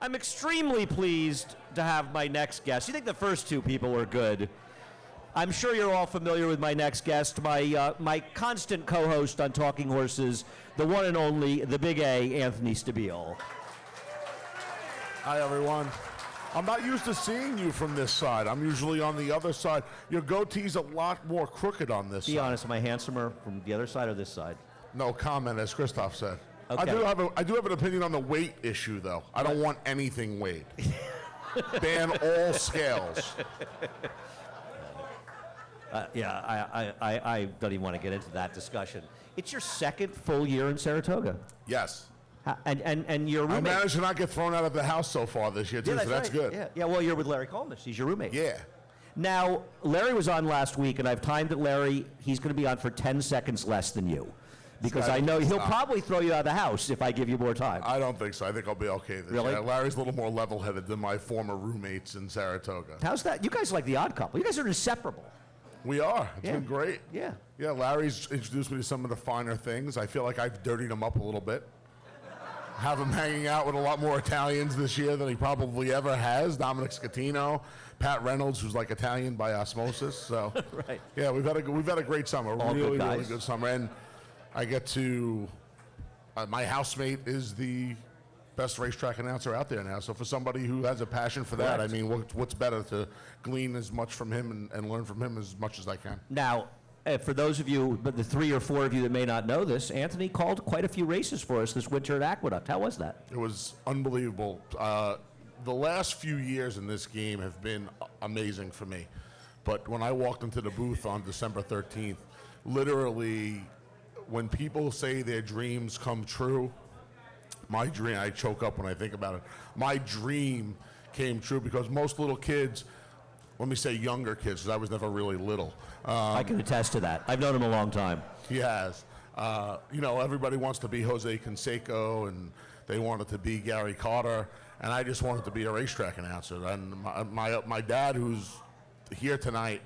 I'm extremely pleased to have my next guest. You think the first two people were good. I'm sure you're all familiar with my next guest, my constant co-host on Talking Horses, the one and only, the Big A, Anthony Stabile. Hi, everyone. I'm not used to seeing you from this side. I'm usually on the other side. Your goatee's a lot more crooked on this side. Be honest, am I handsomer from the other side or this side? No comment, as Christoph said. Okay. I do have an opinion on the weight issue, though. I don't want anything weighed. Ban all scales. I don't even want to get into that discussion. It's your second full year in Saratoga. Yes. And your roommate. I managed to not get thrown out of the house so far this year, too, so that's right. good. Yeah, well, you're with Larry Colmus. He's your roommate. Yeah. Now, Larry was on last week, and I've timed it, Larry. He's going to be on for 10 seconds less than you. Because I know he'll probably throw you out of the house if I give you more time. I don't think so. I think I'll be okay this Really? year. Larry's a little more level-headed than my former roommates in Saratoga. How's that? You guys are like the odd couple. You guys are inseparable. We are. It's been great. Yeah. Yeah, Larry's introduced me to some of the finer things. I feel like I've dirtied him up a little bit. Have him hanging out with a lot more Italians this year than he probably ever has. Dominic Scatino, Pat Reynolds, who's like Italian by osmosis. So, Right. Yeah, we've had a great summer. All really, good guys. really good summer. And I get to, my housemate is the best racetrack announcer out there now. So for somebody who has a passion for that, Correct. I mean, what's better to glean as much from him and learn from him as much as I can. Now, for those of you, but the 3 or 4 of you that may not know this, Anthony called quite a few races for us this winter at Aqueduct. How was that? It was unbelievable. The last few years in this game have been amazing for me. But when I walked into the booth on December 13th, literally, when people say their dreams come true, my dream, I choke up when I think about it. My dream came true because most little kids, let me say younger kids, because I was never really little. I can attest to that. I've known him a long time. He has. Everybody wants to be Jose Canseco, and they wanted to be Gary Carter, and I just wanted to be a racetrack announcer. And my dad, who's here tonight,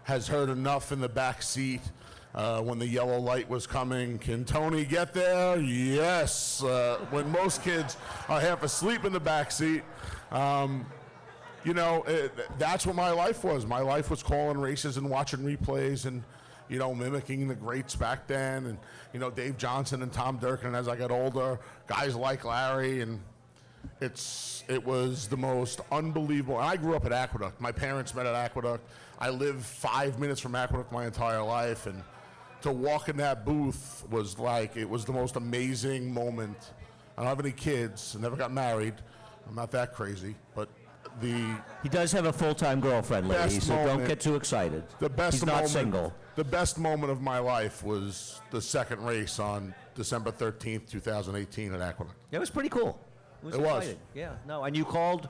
has heard enough in the back seat when the yellow light was coming. Can Tony get there? Yes. When most kids are half asleep in the back seat. That's what my life was. My life was calling races and watching replays and, mimicking the greats back then. And, Dave Johnson and Tom Durkin as I got older, guys like Larry. And it was the most unbelievable. And I grew up at Aqueduct. My parents met at Aqueduct. I lived 5 minutes from Aqueduct my entire life. And to walk in that booth was like, it was the most amazing moment. I don't have any kids. I never got married. I'm not that crazy. But he does have a full-time girlfriend, lady, so don't get too excited. He's not single. The best moment of my life was the second race on December 13th, 2018 at Aqueduct. It was pretty cool. It was. Yeah. No, and you called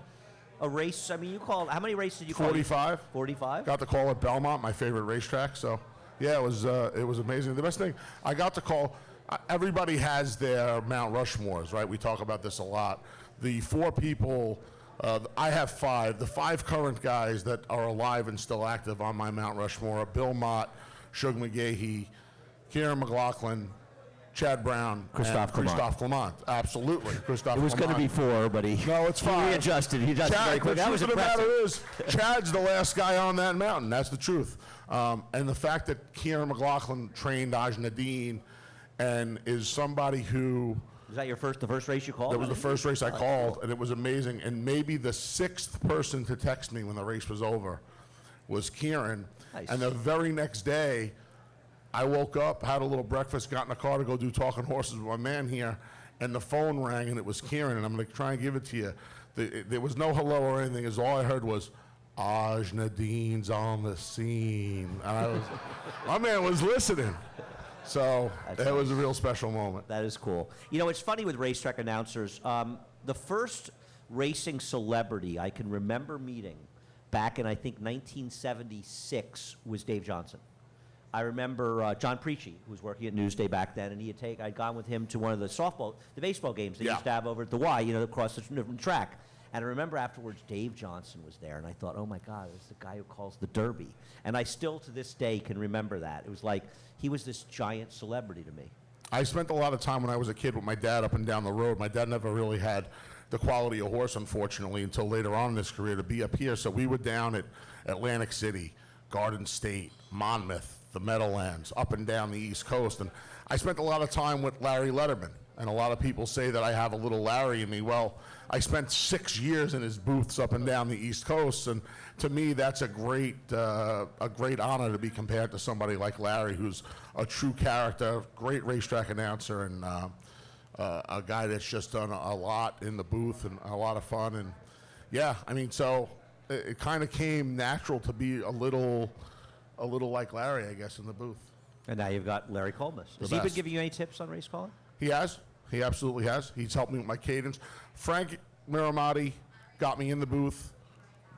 a race. I mean, how many races did you call? 45. 45? Got the call at Belmont, my favorite racetrack. So, yeah, it was amazing. The best thing, I got to call. Everybody has their Mount Rushmores, right? We talk about this a lot. The 4 people. I have 5. The 5 current guys that are alive and still active on my Mount Rushmore are Bill Mott, Shug McGahee, Kieran McLaughlin, Chad Brown, Christophe Clement. Absolutely, Christophe. It was going to be 4, but he readjusted. He adjusted very quick. That was impressive. The matter is, Chad's the last guy on that mountain. That's the truth. And the fact that Kieran McLaughlin trained Ajnadine and is somebody who. Was that the first race you called? That was the first race I called, and it was amazing. And maybe the 6th person to text me when the race was over was Kieran. Nice. And the very next day, I woke up, had a little breakfast, got in the car to go do Talking Horses with my man here, and the phone rang, and it was Kieran, and I'm going to try and give it to you. There was no hello or anything, as all I heard was, Ajnadine's on the scene. And my man was listening. So it was a real special moment. That is cool. It's funny with racetrack announcers. The first racing celebrity I can remember meeting back in, I think, 1976 was Dave Johnson. I remember John Preachy, who was working at Newsday back then, and I'd gone with him to one of the baseball games they used to have over at the Y, across the different track. And I remember afterwards, Dave Johnson was there, and I thought, oh my God, it's the guy who calls the Derby. And I still, to this day, can remember that. It was like he was this giant celebrity to me. I spent a lot of time when I was a kid with my dad up and down the road. My dad never really had the quality of horse, unfortunately, until later on in his career to be up here. So we were down at Atlantic City, Garden State, Monmouth, the Meadowlands, up and down the East Coast. And I spent a lot of time with Larry Letterman. And a lot of people say that I have a little Larry in me. Well, I spent 6 years in his booths up and down the East Coast, and to me, that's a great honor to be compared to somebody like Larry, who's a true character, great racetrack announcer, and a guy that's just done a lot in the booth and a lot of fun. And yeah, I mean, so it kind of came natural to be a little like Larry, I guess, in the booth. And now you've got Larry Colmus. Has The he been best. giving you any tips on race calling? He has. He absolutely has. He's helped me with my cadence. Frank Miramati got me in the booth.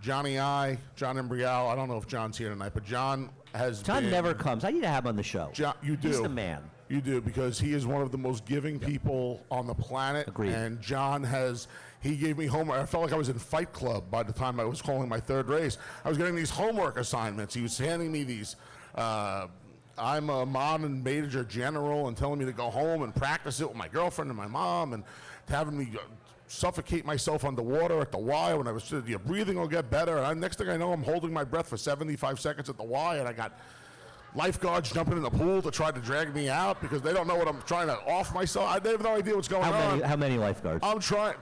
John Embrial. I don't know if John's here tonight, but John has John been... never comes. I need to have him on the show. John, you do. He's the man. You do, because he is one of the most giving people on the planet. Agreed. And John he gave me homework. I felt like I was in Fight Club by the time I was calling my third race. I was getting these homework assignments. He was handing me these... I'm a mom and major general, and telling me to go home and practice it with my girlfriend and my mom, and having me suffocate myself underwater at the Y when I was, your breathing will get better. And next thing I know, I'm holding my breath for 75 seconds at the Y, and I got lifeguards jumping in the pool to try to drag me out because they don't know what I'm trying to off myself. They have no idea what's going on. How many lifeguards? I'm trying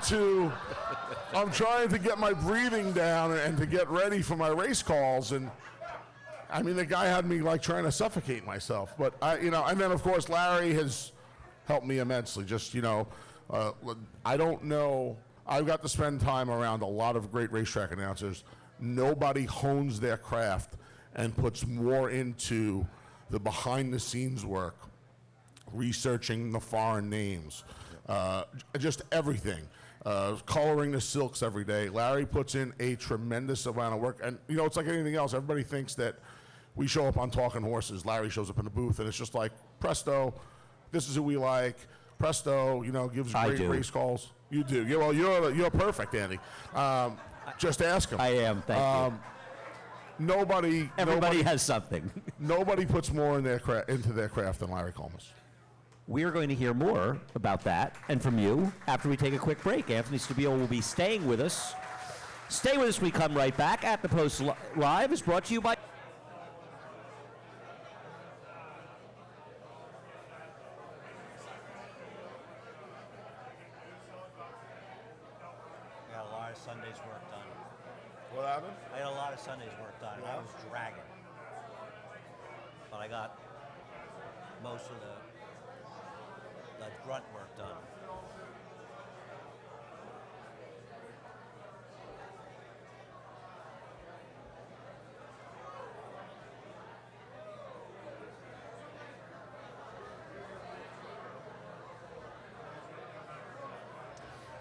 to get my breathing down and to get ready for my race calls. And I mean, the guy had me like trying to suffocate myself. But and then of course Larry has helped me immensely. Just I don't know. I've got to spend time around a lot of great racetrack announcers. Nobody hones their craft and puts more into the behind-the-scenes work, researching the foreign names, just everything. Coloring the silks every day. Larry puts in a tremendous amount of work. And, it's like anything else. Everybody thinks that we show up on Talking Horses. Larry shows up in the booth, and it's just like, presto, this is who we like. Presto, gives great race calls. You do. Yeah, well, you're perfect, Andy. Just ask him. I am. Thank you. Everybody has something. Nobody puts more into their craft than Larry Colmus. We are going to hear more about that and from you after we take a quick break. Anthony Stabile will be staying with us. Stay with us. We come right back. At the Post Live is brought to you by... I got a lot of Sunday's work done. What happened? I had a lot of Sunday's work done. I was dragging. But I got most of the grunt work done.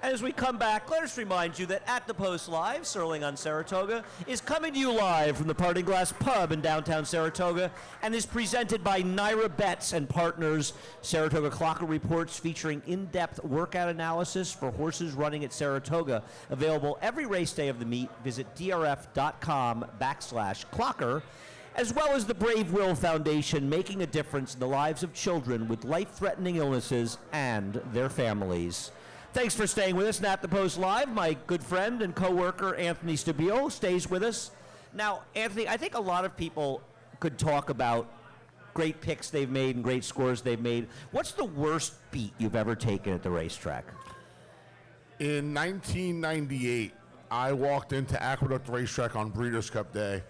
As we come back, let us remind you that At the Post Live, Serling on Saratoga, is coming to you live from the Parting Glass Pub in downtown Saratoga and is presented by Naira Betts and Partners. Saratoga Clocker Reports featuring in-depth workout analysis for horses running at Saratoga. Available every race day of the meet. Visit drf.com/clocker. As well as the Brave Will Foundation, making a difference in the lives of children with life-threatening illnesses and their families. Thanks for staying with us. And At the Post Live, my good friend and co-worker Anthony Stabile stays with us. Now, Anthony, I think a lot of people could talk about great picks they've made and great scores they've made. What's the worst beat you've ever taken at the racetrack? In 1998, I walked into Aqueduct Racetrack on Breeders' Cup Day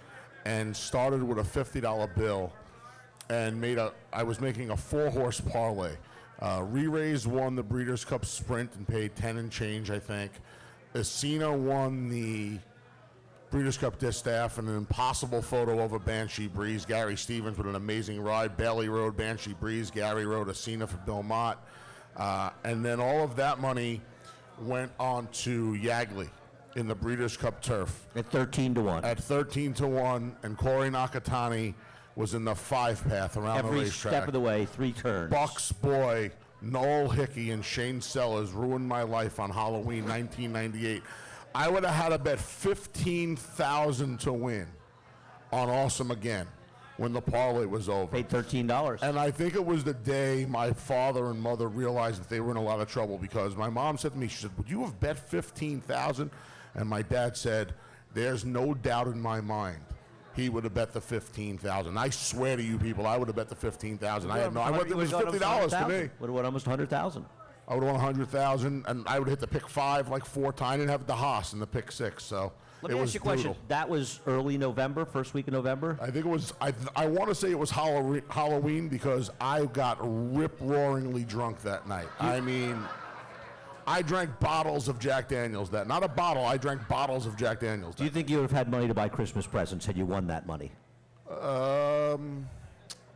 and started with a $50 bill and I was making a 4-horse parlay. Re-Raise won the Breeders' Cup Sprint and paid 10 and change, I think. Escena won the Breeders' Cup Distaff and an impossible photo over Banshee Breeze. Gary Stevens with an amazing ride. Bailey rode Banshee Breeze. Gary rode Escena for Bill Mott. And then all of that money went on to Yagley in the Breeders' Cup Turf. At 13-1. At 13-1, and Corey Nakatani was in the 5-path around the Every racetrack. step of the way, 3 turns. Bucks Boy, Noel Hickey, and Shane Sellers ruined my life on Halloween 1998. I would have had to bet $15,000 to win on Awesome Again. when the parlay was over. Paid $13. And I think it was the day my father and mother realized that they were in a lot of trouble, because my mom said to me, she said, would you have bet 15,000? And my dad said, there's no doubt in my mind he would have bet the 15,000. I swear to you people, I would have bet the 15,000. I had no. It was $50 to me. Would have won almost 100,000. I would have won 100,000, and I would hit the pick 5 like 4 times. I didn't have the Haas in the pick 6, so Let it me was ask you a question. brutal. That was early November, first week of November? I think it was. I want to say it was Halloween, because I got rip-roaringly drunk that night. I mean, I drank bottles of Jack Daniels that. Not a bottle. I drank bottles of Jack Daniels. Do you think you would have had money to buy Christmas presents had you won that money?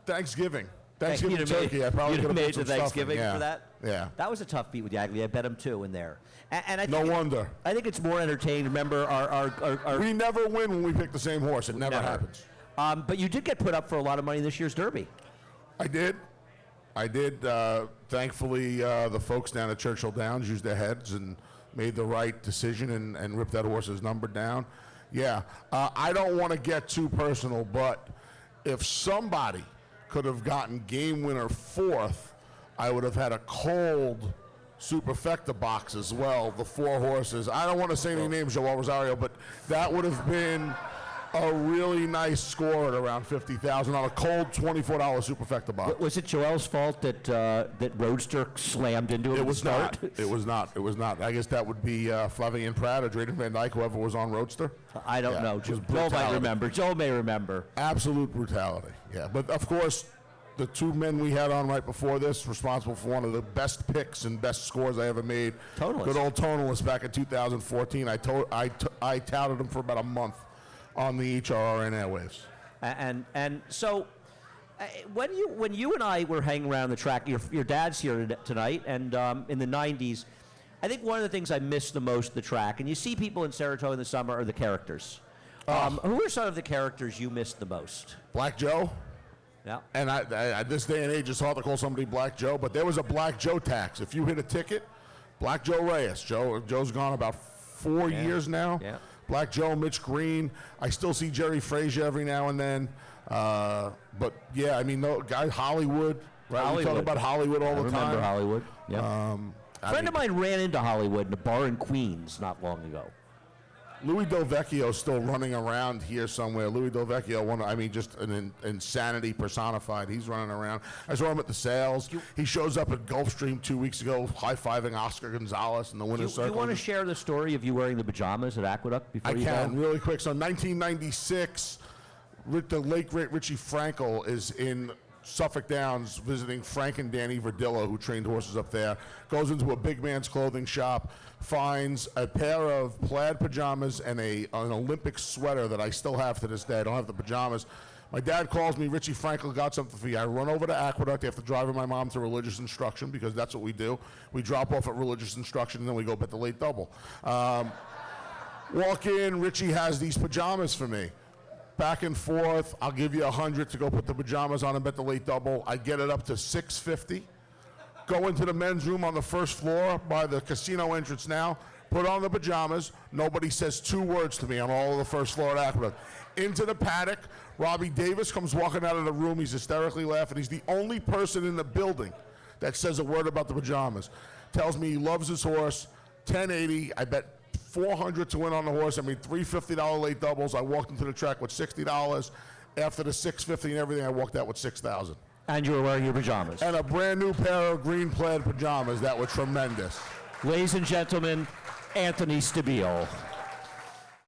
Thanksgiving. You'd Thanksgiving have turkey. I probably you'd could have have made put the some Thanksgiving stuffing. for that? Yeah. That was a tough beat with Yagley. I bet him 2 in there. And I No think wonder. I think it's more entertaining. Remember, our We never win when we pick the same horse. It never happens. But you did get put up for a lot of money in this year's Derby. I did. Thankfully, the folks down at Churchill Downs used their heads and made the right decision and ripped that horse's number down. Yeah. I don't want to get too personal, but if somebody could have gotten game winner 4th, I would have had a cold superfecta box as well, the 4 horses. I don't want to say any names, Joel Rosario, but that would have been a really nice score at around 50,000 on a cold $24 superfecta box. Was it Joel's fault that that Roadster slammed into him? It at the was start? not. It was not. It was not. I guess that would be Flavien Prat or Drayden Van Dyke, whoever was on Roadster. I don't Yeah, know. it was Joel might brutality. remember. Joel may remember. Absolute brutality. Yeah, but of course, the 2 men we had on right before this, responsible for one of the best picks and best scores I ever made. Tonalist. Good old Tonalist back in 2014. I touted him for about a month on the HRRN airwaves. And so, when you and I were hanging around the track, your dad's here tonight, and in the '90s, I think one of the things I miss the most the track, and you see people in Saratoga in the summer, are the characters. Who are some of the characters you missed the most? Black Joe. Yeah. And at this day and age, it's hard to call somebody Black Joe, but there was a Black Joe tax. If you hit a ticket, Black Joe Reyes. Joe's gone about 4 years now. Yeah. Black Joe, Mitch Green. I still see Jerry Frazier every now and then. But yeah, I mean, no guy Hollywood. Right? We talk Hollywood. about Hollywood all the time. Remember Hollywood? Yeah. A friend of mine ran into Hollywood in a bar in Queens not long ago. Louis Delvecchio's still running around here somewhere. Louis Delvecchio, just an insanity personified. He's running around. I saw him at the sales. He shows up at Gulfstream 2 weeks ago, high-fiving Oscar Gonzalez in the winner's circle. You want to share the story of you wearing the pajamas at Aqueduct before you I can, go? really quick. So 1996, the late, great Richie Frankel is in Suffolk Downs visiting Frank and Danny Verdillo, who trained horses up there. Goes into a big man's clothing shop, finds a pair of plaid pajamas and an Olympic sweater that I still have to this day. I don't have the pajamas. My dad calls me, Richie Frankel got something for you. I run over to Aqueduct after driving my mom to religious instruction, because that's what we do. We drop off at religious instruction, and then we go bet the late double. Walk in, Richie has these pajamas for me. Back and forth, I'll give you 100 to go put the pajamas on and bet the late double. I get it up to $650. Go into the men's room on the first floor by the casino entrance now, put on the pajamas. Nobody says 2 words to me on all of the first floor at Aqueduct. Into the paddock, Robbie Davis comes walking out of the room. He's hysterically laughing. He's the only person in the building that says a word about the pajamas. Tells me he loves his horse, 1080. I bet 400 to win on the horse. I made 3 $50 late doubles. I walked into the track with $60. After the $650 and everything, I walked out with $6,000. And you were wearing your pajamas. And a brand new pair of green plaid pajamas that were tremendous. Ladies and gentlemen, Anthony Stabile.